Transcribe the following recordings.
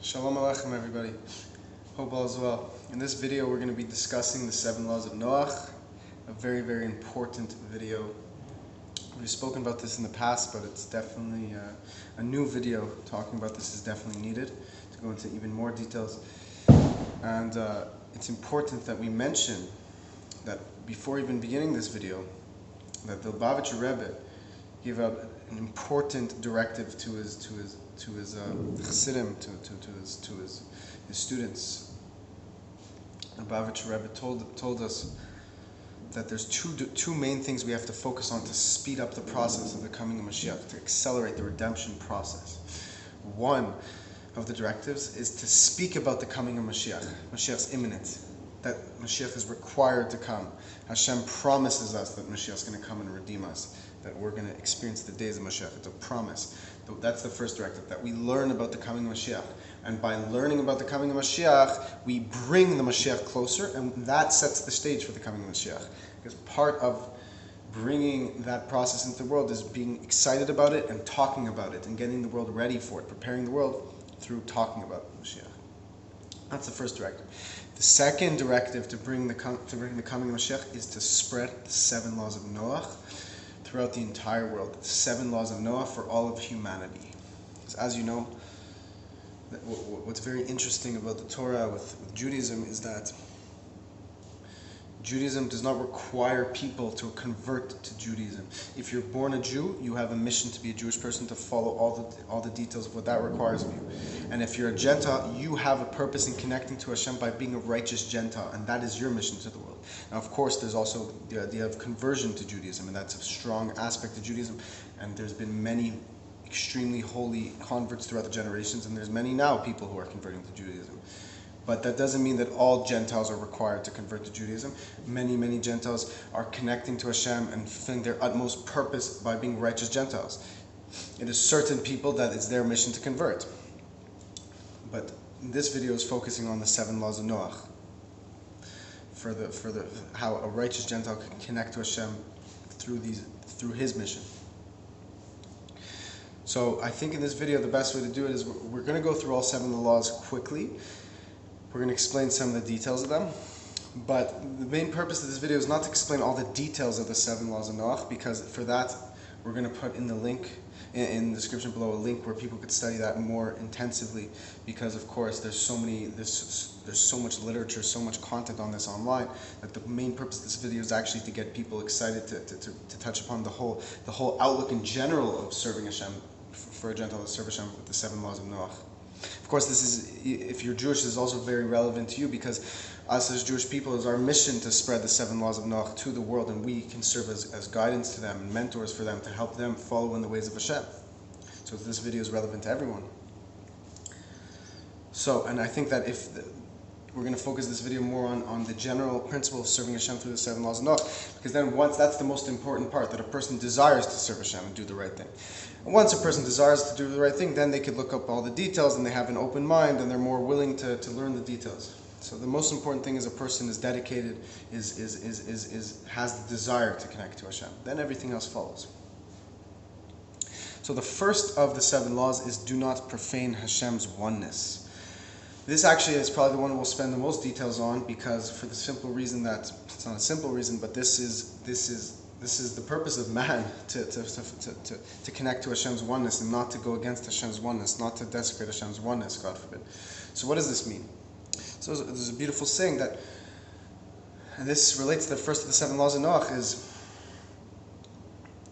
Shalom Aleichem, everybody. Hope all is well. In this video, we're going to be discussing the 7 laws of Noach, a very, very important video. We've spoken about this in the past, but it's definitely a new video talking about this is definitely needed to go into even more details. And it's important that we mention that before even beginning this video, that the Lubavitcher Rebbe gave out an important directive to his chassidim, to his students. The Lubavitcher Rebbe told us that there's two main things we have to focus on to speed up the process of the coming of Moshiach, to accelerate the redemption process. One of the directives is to speak about the coming of Moshiach. Moshiach's imminent, that Moshiach is required to come. Hashem promises us that Moshiach is going to come and redeem us, that we're going to experience the days of Moshiach. It's a promise. That's the first directive, that we learn about the coming of Moshiach. And by learning about the coming of Moshiach, we bring the Moshiach closer, and that sets the stage for the coming of Moshiach. Because part of bringing that process into the world is being excited about it and talking about it and getting the world ready for it, preparing the world through talking about Moshiach. That's the first directive. The second directive to bring the coming of Moshiach is to spread the 7 laws of Noach throughout the entire world. The 7 laws of Noah for all of humanity. As you know, what's very interesting about the Torah with Judaism is that Judaism does not require people to convert to Judaism. If you're born a Jew, you have a mission to be a Jewish person, to follow all the details of what that requires of you. And if you're a Gentile, you have a purpose in connecting to Hashem by being a righteous Gentile, and that is your mission to the world. Now, of course, there's also the idea of conversion to Judaism, and that's a strong aspect of Judaism. And there's been many extremely holy converts throughout the generations, and there's many now people who are converting to Judaism. But that doesn't mean that all Gentiles are required to convert to Judaism. Many Gentiles are connecting to Hashem and fulfilling their utmost purpose by being righteous Gentiles. It is certain people that it's their mission to convert. But this video is focusing on the 7 laws of Noach, for how a righteous Gentile can connect to Hashem through his mission. So I think in this video the best way to do it is we're going to go through all 7 of the laws quickly. We're going to explain some of the details of them, but the main purpose of this video is not to explain all the details of the 7 laws of Noach, because for that we're going to put in the link, in the description below, a link where people could study that more intensively, because of course there's so much literature, so much content on this online, that the main purpose of this video is actually to get people excited to touch upon the whole outlook in general of serving Hashem, for a Gentile to serve Hashem with the 7 laws of Noach. Of course, this is, if you're Jewish, this is also very relevant to you, because us as Jewish people, it is our mission to spread the 7 laws of Noach to the world, and we can serve as guidance to them and mentors for them to help them follow in the ways of Hashem. So this video is relevant to everyone. So, and I think that we're going to focus this video more on the general principle of serving Hashem through the 7 laws of Noach, because then once that's the most important part, that a person desires to serve Hashem and do the right thing. And once a person desires to do the right thing, then they could look up all the details, and they have an open mind, and they're more willing to learn the details. So the most important thing is a person is dedicated, has the desire to connect to Hashem. Then everything else follows. So the first of the 7 laws is do not profane Hashem's oneness. This actually is probably the one we'll spend the most details on, because for the simple reason that, it's not a simple reason, but this is the purpose of man, to connect to Hashem's oneness and not to go against Hashem's oneness, not to desecrate Hashem's oneness, God forbid. So what does this mean? So there's a beautiful saying that, and this relates to the first of the 7 laws of Noach,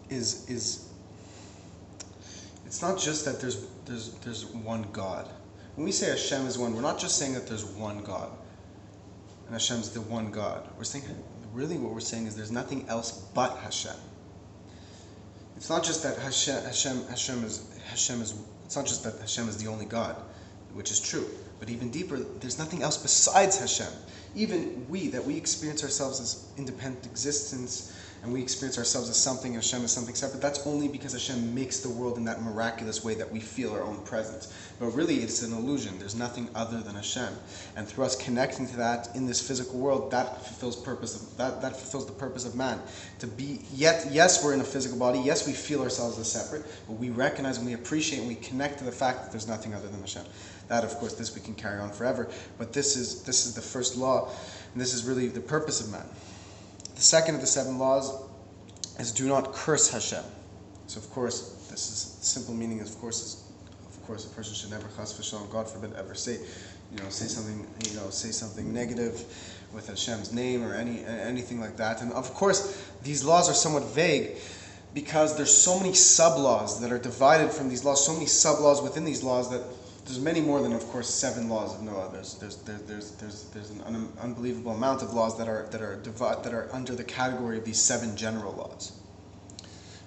is it's not just that there's one God. When we say Hashem is one, we're not just saying that there's one God, and Hashem's the one God. We're saying, really what we're saying is there's nothing else but Hashem. It's not just that Hashem is, it's not just that Hashem is the only God, which is true, but even deeper, there's nothing else besides Hashem. Even we experience ourselves as independent existence, and we experience ourselves as something and Hashem as something separate, that's only because Hashem makes the world in that miraculous way that we feel our own presence. But really, it's an illusion. There's nothing other than Hashem. And through us connecting to that in this physical world, that fulfills that fulfills the purpose of man. To be, yes, we're in a physical body. Yes, we feel ourselves as separate, but we recognize and we appreciate and we connect to the fact that there's nothing other than Hashem. That, of course, this we can carry on forever. But this is the first law, and this is really the purpose of man. The second of the 7 laws is do not curse Hashem. So, of course, this is the simple meaning. Of course, a person should never, chas v'shalom, God forbid, ever say something negative with Hashem's name or anything like that. And of course, these laws are somewhat vague, because there's so many sub-laws that are divided from these laws, so many sub-laws within these laws, that there's many more than, of course, 7 laws of Noah. There's an unbelievable amount of laws that are under the category of these 7 general laws.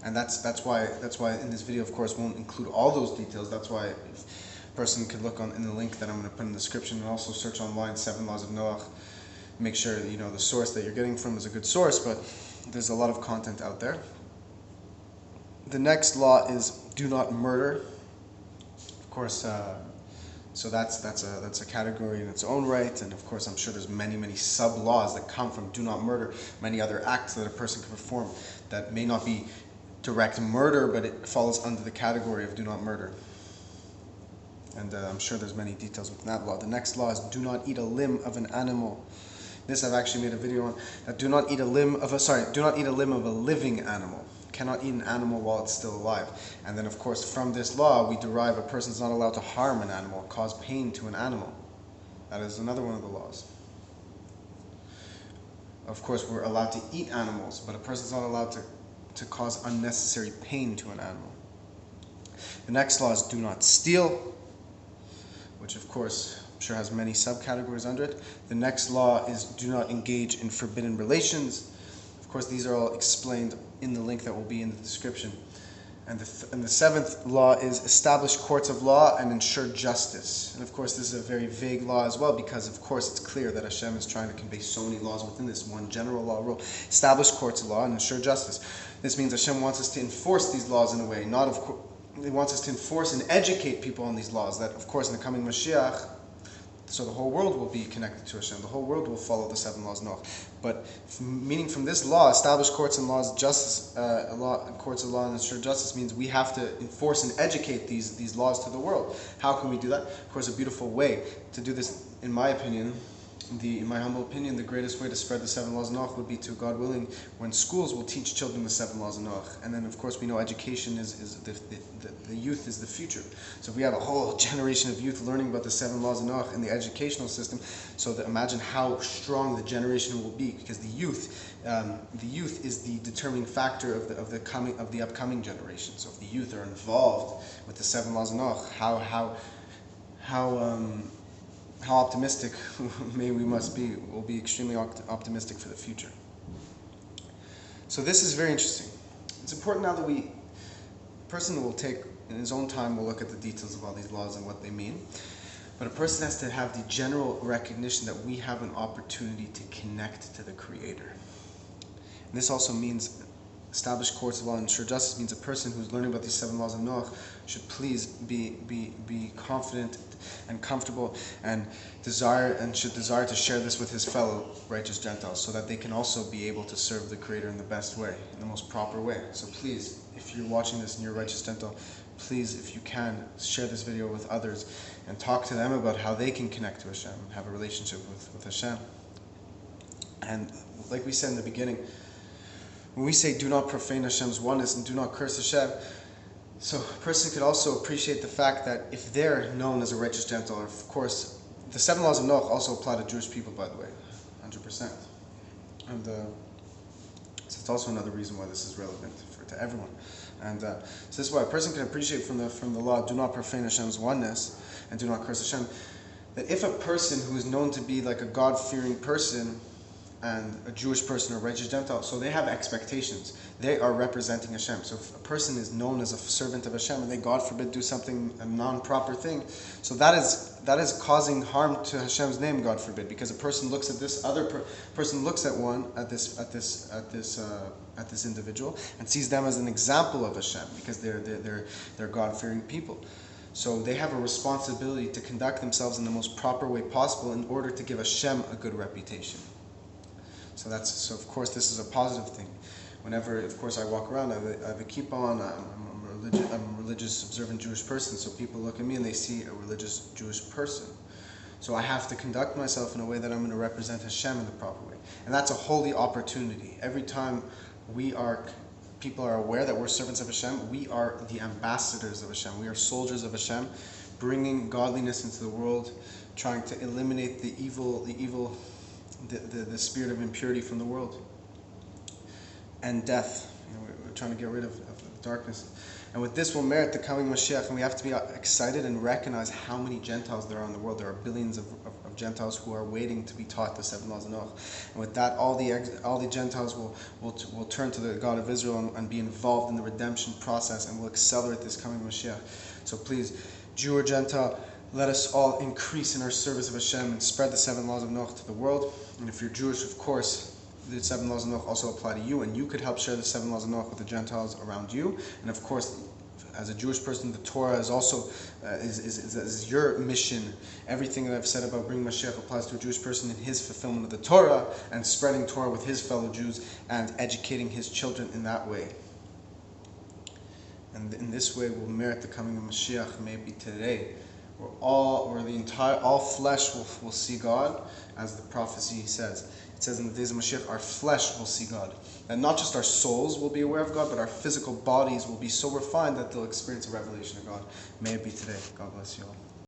And that's why in this video, of course, won't include all those details. That's why if a person could look in the link that I'm going to put in the description, and also search online 7 laws of Noah. Make sure that the source that you're getting from is a good source, but there's a lot of content out there. The next law is do not murder. Of course, so that's a category in its own right, and of course I'm sure there's many sub-laws that come from do not murder, many other acts that a person can perform that may not be direct murder, but it falls under the category of do not murder. And I'm sure there's many details within that law. The next law is do not eat a limb of an animal. This I've actually made a video on. That do not eat a limb of a living animal. Cannot eat an animal while it's still alive. And then, of course, from this law we derive a person's not allowed to harm an animal, cause pain to an animal. That is another one of the laws. Of course, we're allowed to eat animals, but a person's not allowed to cause unnecessary pain to an animal. The next law is do not steal, which of course I'm sure has many subcategories under it. The next law is do not engage in forbidden relations. Of course, these are all explained in the link that will be in the description. And the 7th law is establish courts of law and ensure justice. And of course, this is a very vague law as well, because of course it's clear that Hashem is trying to convey so many laws within this one general law rule. Establish courts of law and ensure justice. This means Hashem wants us to enforce these laws in a way, He wants us to enforce and educate people on these laws, that of course in the coming Moshiach, so the whole world will be connected to Hashem. The whole world will follow the 7 laws of Noah. But meaning from this law, establish courts and laws, courts of law and ensure justice, means we have to enforce and educate these laws to the world. How can we do that? Of course, a beautiful way to do this, in my opinion, in my humble opinion, the greatest way to spread the 7 laws of Noah would be to, God willing, when schools will teach children the 7 laws of Noah. And then, of course, we know education is the youth is the future. So if we have a whole generation of youth learning about the 7 laws of Noah in the educational system, so that imagine how strong the generation will be, because the youth is the determining factor of the upcoming generation. So if the youth are involved with the 7 laws of Noah, how optimistic we must be. We'll be extremely optimistic for the future. So this is very interesting. It's important now that a person will take, in his own time, will look at the details of all these laws and what they mean. But a person has to have the general recognition that we have an opportunity to connect to the Creator. And this also means establish courts of law and ensure justice, means a person who's learning about these 7 laws of Noah should please be confident and comfortable and should desire to share this with his fellow righteous Gentiles, so that they can also be able to serve the Creator in the best way, in the most proper way. So please, if you're watching this and you're a righteous Gentile, please, if you can, share this video with others and talk to them about how they can connect to Hashem and have a relationship with Hashem. And like we said in the beginning, when we say do not profane Hashem's oneness and do not curse Hashem, so a person could also appreciate the fact that if they're known as a righteous Gentile, of course, the 7 laws of Noah also apply to Jewish people, by the way, 100%. And so it's also another reason why this is relevant to everyone. And so this is why a person can appreciate from the law, do not profane Hashem's oneness and do not curse Hashem, that if a person who is known to be like a God-fearing person and a Jewish person or a righteous Gentile, so they have expectations. They are representing Hashem. So if a person is known as a servant of Hashem and they, God forbid, do something, a non-proper thing, so that is causing harm to Hashem's name, God forbid, because a person looks at this other person looks at this individual and sees them as an example of Hashem, because they're God-fearing people. So they have a responsibility to conduct themselves in the most proper way possible in order to give Hashem a good reputation. So of course this is a positive thing. Whenever, of course, I walk around, I have a kippah on, I'm a religious, observant Jewish person, so people look at me and they see a religious Jewish person. So I have to conduct myself in a way that I'm going to represent Hashem in the proper way. And that's a holy opportunity. Every time people are aware that we're servants of Hashem, we are the ambassadors of Hashem. We are soldiers of Hashem, bringing godliness into the world, trying to eliminate the spirit of impurity from the world, and death. We're trying to get rid of darkness. And with this, we'll merit the coming Moshiach, and we have to be excited and recognize how many Gentiles there are in the world. There are billions of Gentiles who are waiting to be taught the 7 laws of Noach. And with that, all the Gentiles will turn to the God of Israel and be involved in the redemption process, and will accelerate this coming Moshiach. So please, Jew or Gentile, let us all increase in our service of Hashem and spread the 7 laws of Noach to the world. And if you're Jewish, of course, the 7 laws of Noach also apply to you, and you could help share the 7 laws of Noach with the Gentiles around you. And of course, as a Jewish person, the Torah is also is your mission. Everything that I've said about bringing Moshiach applies to a Jewish person in his fulfillment of the Torah, and spreading Torah with his fellow Jews, and educating his children in that way. And in this way, we'll merit the coming of Moshiach, maybe today, where all flesh will see God, as the prophecy says. It says in the days of Moshiach, our flesh will see God. And not just our souls will be aware of God, but our physical bodies will be so refined that they'll experience a revelation of God. May it be today. God bless you all.